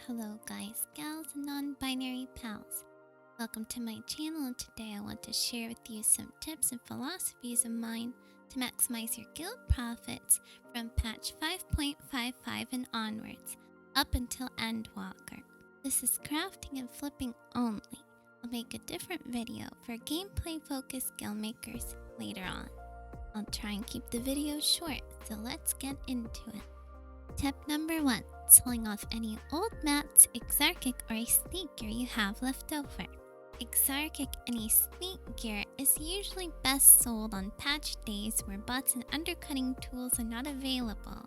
Hello guys, gals, and non-binary pals. Welcome to my channel, and today I want to share with you some tips and philosophies of mine to maximize your guild profits from patch 5.55 and onwards, up until Endwalker. This is crafting and flipping only. I'll make a different video for gameplay-focused guild makers later on. I'll try and keep the video short, so let's get into it. Tip number 1. Selling off any old mats, exarchic, or aesthetic gear you have left over. Exarchic and aesthetic gear is usually best sold on patch days where bots and undercutting tools are not available.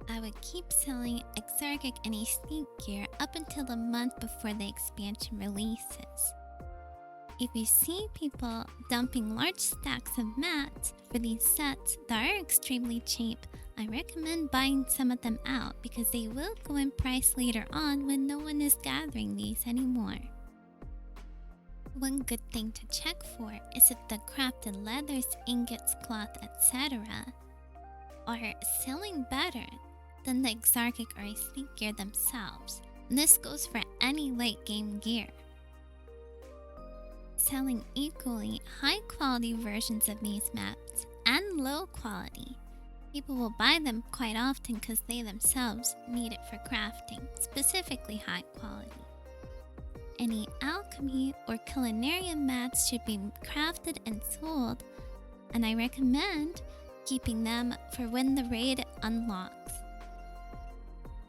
I would keep selling exarchic and aesthetic gear up until the month before the expansion releases. If you see people dumping large stacks of mats for these sets that are extremely cheap, I recommend buying some of them out because they will go in price later on when no one is gathering these anymore. One good thing to check for is if the crafted leathers, ingots, cloth, etc. are selling better than the exarchic or aesthetic gear themselves. And this goes for any late game gear. Selling equally high quality versions of these mats and low quality. People will buy them quite often because they themselves need it for crafting, specifically high quality. Any alchemy or culinarian mats should be crafted and sold, and I recommend keeping them for when the raid unlocks.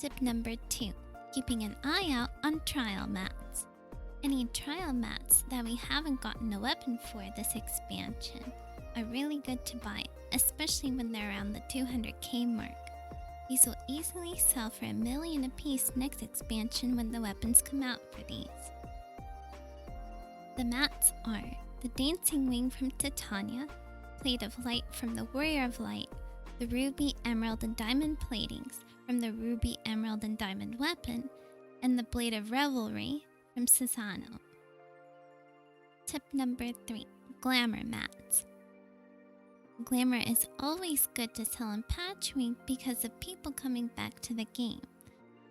Tip number 2. Keeping an eye out on trial mats. Any trial mats that we haven't gotten a weapon for this expansion are really good to buy, especially when they're around the 200k mark. These will easily sell for $1 million a piece next expansion when the weapons come out for these. The mats are the Dancing Wing from Titania, Plate of Light from the Warrior of Light, the Ruby, Emerald, and Diamond platings from the Ruby, Emerald, and Diamond weapon, and the Blade of Revelry from Susano. Tip number 3. Glamour mats. Glamour is always good to sell in patch week because of people coming back to the game.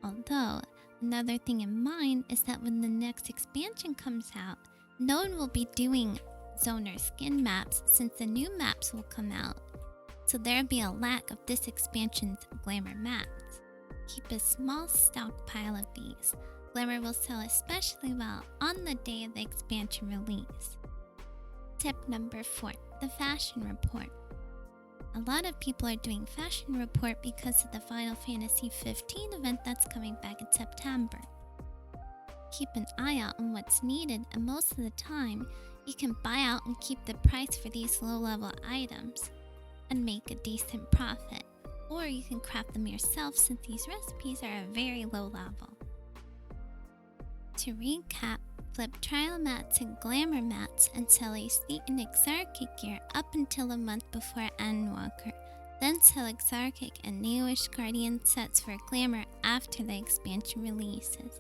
Although, another thing in mind is that when the next expansion comes out, no one will be doing zoner skin maps since the new maps will come out. So there will be a lack of this expansion's glamour mats. Keep a small stockpile of these. Glamour will sell especially well on the day of the expansion release. Tip number 4. The Fashion Report. A lot of people are doing Fashion Report because of the Final Fantasy XV event that's coming back in September. Keep an eye out on what's needed, and most of the time, you can buy out and keep the price for these low-level items and make a decent profit. Or you can craft them yourself since these recipes are a very low level. To recap, flip trial mats and glamour mats and sell aesthetic and exarchic gear up until a month before Endwalker. Then sell exarchic and newish guardian sets for glamour after the expansion releases.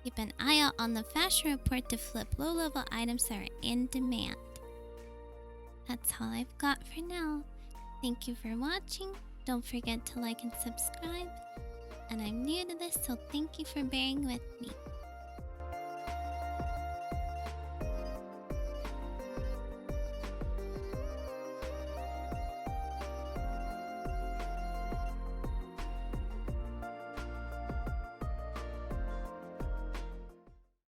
Keep an eye out on the fashion report to flip low-level items that are in demand. That's all I've got for now. Thank you for watching. Don't forget to like and subscribe. And I'm new to this, so thank you for bearing with me.